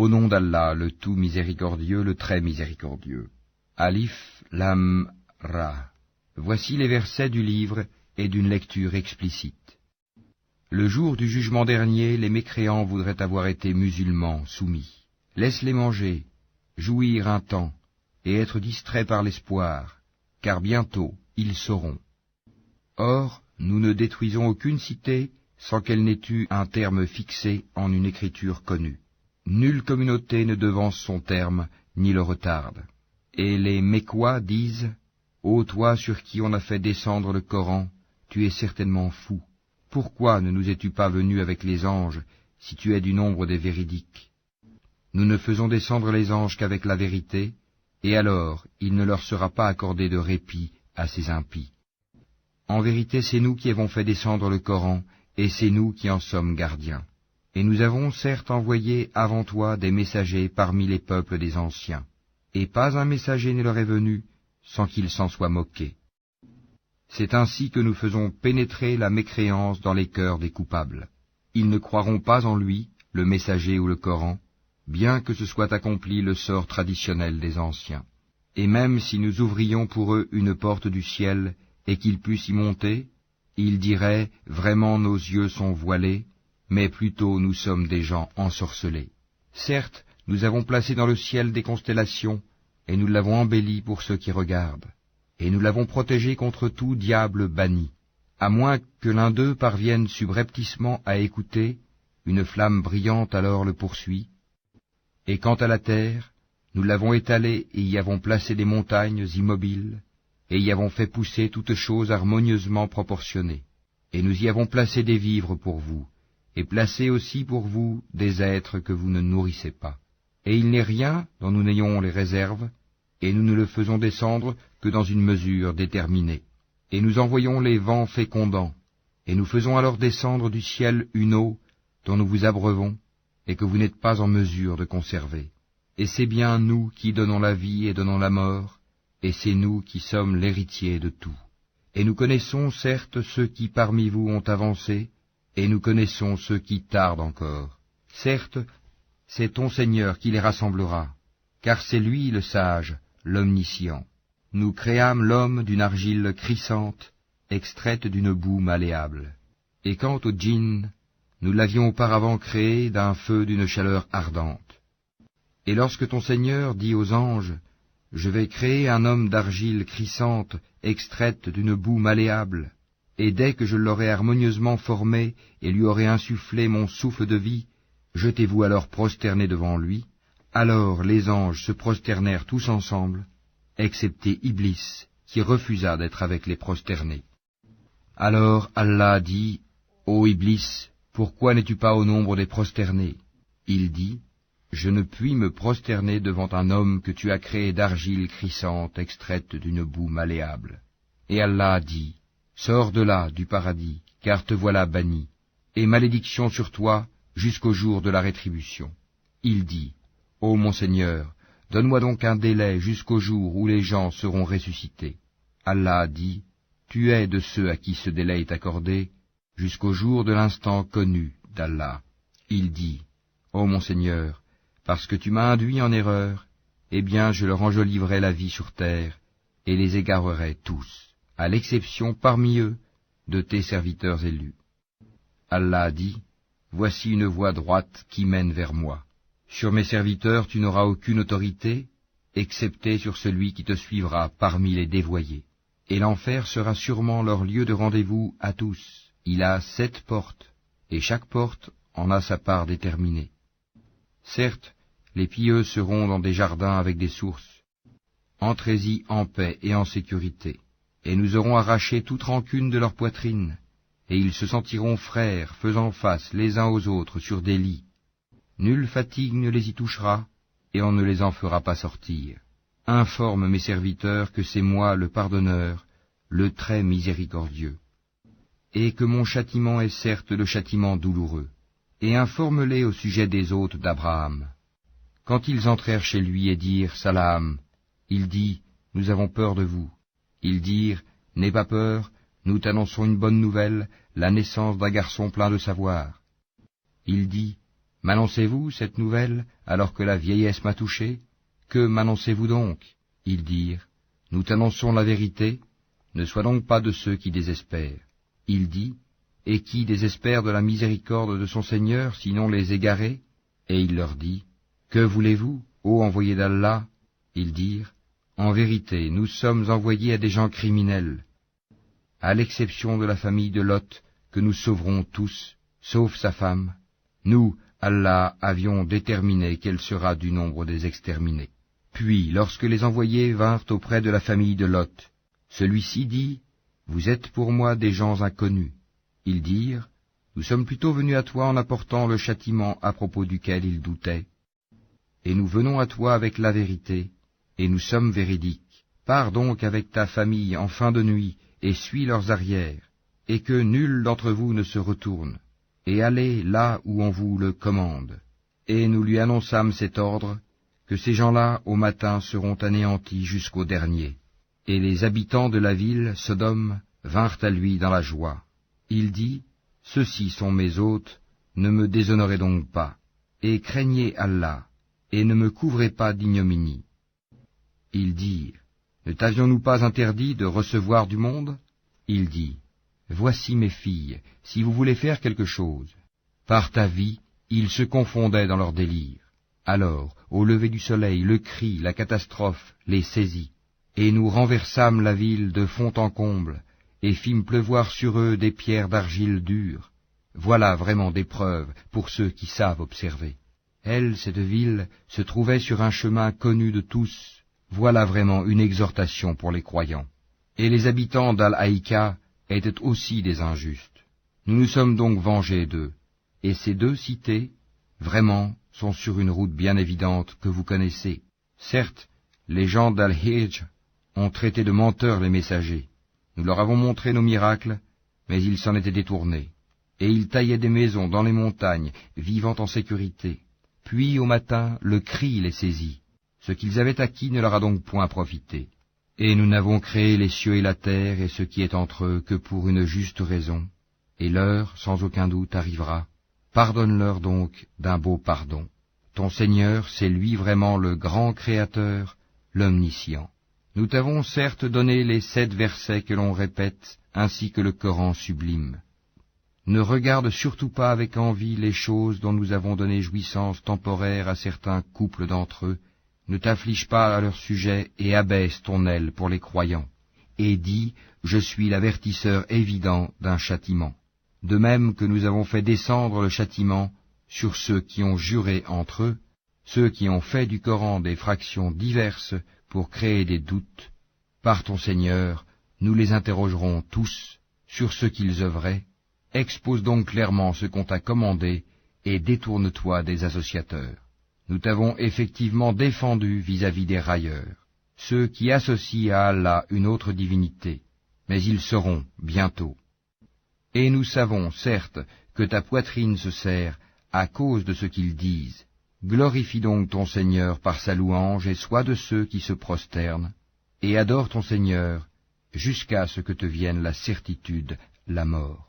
Au nom d'Allah, le tout miséricordieux, le très miséricordieux. Alif, Lam, Ra. Voici les versets du livre et d'une lecture explicite. Le jour du jugement dernier, les mécréants voudraient avoir été musulmans, soumis. Laisse-les manger, jouir un temps, et être distraits par l'espoir, car bientôt ils sauront. Or, nous ne détruisons aucune cité sans qu'elle n'ait eu un terme fixé en une écriture connue. Nulle communauté ne devance son terme, ni le retarde. Et les Mécois disent, « Ô toi sur qui on a fait descendre le Coran, tu es certainement fou. Pourquoi ne nous es-tu pas venu avec les anges, si tu es du nombre des véridiques? Nous ne faisons descendre les anges qu'avec la vérité, et alors il ne leur sera pas accordé de répit à ces impies. En vérité, c'est nous qui avons fait descendre le Coran, et c'est nous qui en sommes gardiens. Et nous avons certes envoyé avant toi des messagers parmi les peuples des anciens, et pas un messager ne leur est venu sans qu'ils s'en soient moqués. C'est ainsi que nous faisons pénétrer la mécréance dans les cœurs des coupables. Ils ne croiront pas en lui, le messager ou le Coran, bien que ce soit accompli le sort traditionnel des anciens. Et même si nous ouvrions pour eux une porte du ciel, et qu'ils puissent y monter, ils diraient, vraiment nos yeux sont voilés, mais plutôt nous sommes des gens ensorcelés. Certes, nous avons placé dans le ciel des constellations, et nous l'avons embelli pour ceux qui regardent, et nous l'avons protégé contre tout diable banni. À moins que l'un d'eux parvienne subrepticement à écouter, une flamme brillante alors le poursuit. Et quant à la terre, nous l'avons étalée et y avons placé des montagnes immobiles, et y avons fait pousser toutes choses harmonieusement proportionnées. Et nous y avons placé des vivres pour vous, et placé aussi pour vous des êtres que vous ne nourrissez pas. Et il n'est rien dont nous n'ayons les réserves, et nous ne le faisons descendre que dans une mesure déterminée. Et nous envoyons les vents fécondants, et nous faisons alors descendre du ciel une eau dont nous vous abreuvons, et que vous n'êtes pas en mesure de conserver. Et c'est bien nous qui donnons la vie et donnons la mort, et c'est nous qui sommes l'héritier de tout. Et nous connaissons certes ceux qui parmi vous ont avancé, et nous connaissons ceux qui tardent encore. Certes, c'est ton Seigneur qui les rassemblera, car c'est lui le sage, l'omniscient. Nous créâmes l'homme d'une argile crissante, extraite d'une boue malléable. Et quant au djinn, nous l'avions auparavant créé d'un feu d'une chaleur ardente. Et lorsque ton Seigneur dit aux anges, « Je vais créer un homme d'argile crissante, extraite d'une boue malléable, et dès que je l'aurai harmonieusement formé et lui aurai insufflé mon souffle de vie, jetez-vous alors prosterné devant lui. » Alors les anges se prosternèrent tous ensemble, excepté Iblis, qui refusa d'être avec les prosternés. Alors Allah dit, « Ô Iblis, pourquoi n'es-tu pas au nombre des prosternés ?» Il dit, « Je ne puis me prosterner devant un homme que tu as créé d'argile crissante extraite d'une boue malléable. » Et Allah dit, « Sors de là, du paradis, car te voilà banni, et malédiction sur toi jusqu'au jour de la rétribution. » Il dit, « Ô mon Seigneur, donne-moi donc un délai jusqu'au jour où les gens seront ressuscités. » Allah dit, « Tu es de ceux à qui ce délai est accordé, jusqu'au jour de l'instant connu d'Allah. » Il dit, « Ô mon Seigneur, parce que tu m'as induit en erreur, eh bien je leur enjoliverai la vie sur terre, et les égarerai tous, à l'exception parmi eux de tes serviteurs élus. » Allah dit, « Voici une voie droite qui mène vers moi. Sur mes serviteurs tu n'auras aucune autorité, excepté sur celui qui te suivra parmi les dévoyés. Et l'enfer sera sûrement leur lieu de rendez-vous à tous. Il a 7 portes, et chaque porte en a sa part déterminée. Certes, les pieux seront dans des jardins avec des sources. Entrez-y en paix et en sécurité, et nous aurons arraché toute rancune de leur poitrine, et ils se sentiront frères, faisant face les uns aux autres sur des lits. Nulle fatigue ne les y touchera, et on ne les en fera pas sortir. Informe mes serviteurs que c'est moi le pardonneur, le très miséricordieux, et que mon châtiment est certes le châtiment douloureux. Et informe-les au sujet des hôtes d'Abraham. Quand ils entrèrent chez lui et dirent « Salam », il dit « Nous avons peur de vous ». Ils dirent « N'aie pas peur, nous t'annonçons une bonne nouvelle, la naissance d'un garçon plein de savoir. » Il dit « M'annoncez-vous cette nouvelle alors que la vieillesse m'a touché? Que m'annoncez-vous donc? Ils dirent, nous t'annonçons la vérité, ne sois donc pas de ceux qui désespèrent. Il dit, et qui désespère de la miséricorde de son Seigneur, sinon les égarés? Et il leur dit, que voulez-vous, ô envoyés d'Allah? Ils dirent, en vérité, nous sommes envoyés à des gens criminels, à l'exception de la famille de Lot, que nous sauverons tous, sauf sa femme. Nous, Allah, avions déterminé qu'elle sera du nombre des exterminés. Puis, lorsque les envoyés vinrent auprès de la famille de Lot, celui-ci dit, vous êtes pour moi des gens inconnus. Ils dirent, nous sommes plutôt venus à toi en apportant le châtiment à propos duquel ils doutaient. Et nous venons à toi avec la vérité, et nous sommes véridiques. Pars donc avec ta famille en fin de nuit, et suis leurs arrières, et que nul d'entre vous ne se retourne, et allez là où on vous le commande. Et nous lui annonçâmes cet ordre, que ces gens-là au matin seront anéantis jusqu'au dernier. Et les habitants de la ville, Sodome, vinrent à lui dans la joie. Il dit, ceux-ci sont mes hôtes, ne me déshonorez donc pas, et craignez Allah, et ne me couvrez pas d'ignominie. Ils dirent, ne t'avions-nous pas interdit de recevoir du monde? Il dit, voici mes filles, si vous voulez faire quelque chose. Par ta vie, ils se confondaient dans leur délire. Alors, au lever du soleil, le cri, la catastrophe, les saisit, et nous renversâmes la ville de fond en comble, et fîmes pleuvoir sur eux des pierres d'argile dure. Voilà vraiment des preuves pour ceux qui savent observer. Elle, cette ville, se trouvait sur un chemin connu de tous. Voilà vraiment une exhortation pour les croyants. Et les habitants d'Al-Haïka étaient aussi des injustes. Nous nous sommes donc vengés d'eux. Et ces deux cités, vraiment, sont sur une route bien évidente que vous connaissez. Certes, les gens d'Al-Hijj ont traité de menteurs les messagers. Nous leur avons montré nos miracles, mais ils s'en étaient détournés. Et ils taillaient des maisons dans les montagnes, vivant en sécurité. Puis, au matin, le cri les saisit. Ce qu'ils avaient acquis ne leur a donc point profité. Et nous n'avons créé les cieux et la terre et ce qui est entre eux que pour une juste raison. Et l'heure, sans aucun doute, arrivera. Pardonne-leur donc d'un beau pardon. Ton Seigneur, c'est lui vraiment le grand Créateur, l'Omniscient. Nous t'avons certes donné les 7 versets que l'on répète, ainsi que le Coran sublime. Ne regarde surtout pas avec envie les choses dont nous avons donné jouissance temporaire à certains couples d'entre eux. Ne t'afflige pas à leur sujet et abaisse ton aile pour les croyants. Et dis, je suis l'avertisseur évident d'un châtiment. De même que nous avons fait descendre le châtiment sur ceux qui ont juré entre eux, ceux qui ont fait du Coran des fractions diverses pour créer des doutes. Par ton Seigneur, nous les interrogerons tous sur ce qu'ils œuvraient. Expose donc clairement ce qu'on t'a commandé et détourne-toi des associateurs. Nous t'avons effectivement défendu vis-à-vis des railleurs, ceux qui associent à Allah une autre divinité, mais ils seront bientôt. Et nous savons, certes, que ta poitrine se serre à cause de ce qu'ils disent. Glorifie donc ton Seigneur par sa louange et sois de ceux qui se prosternent, et adore ton Seigneur jusqu'à ce que te vienne la certitude, la mort.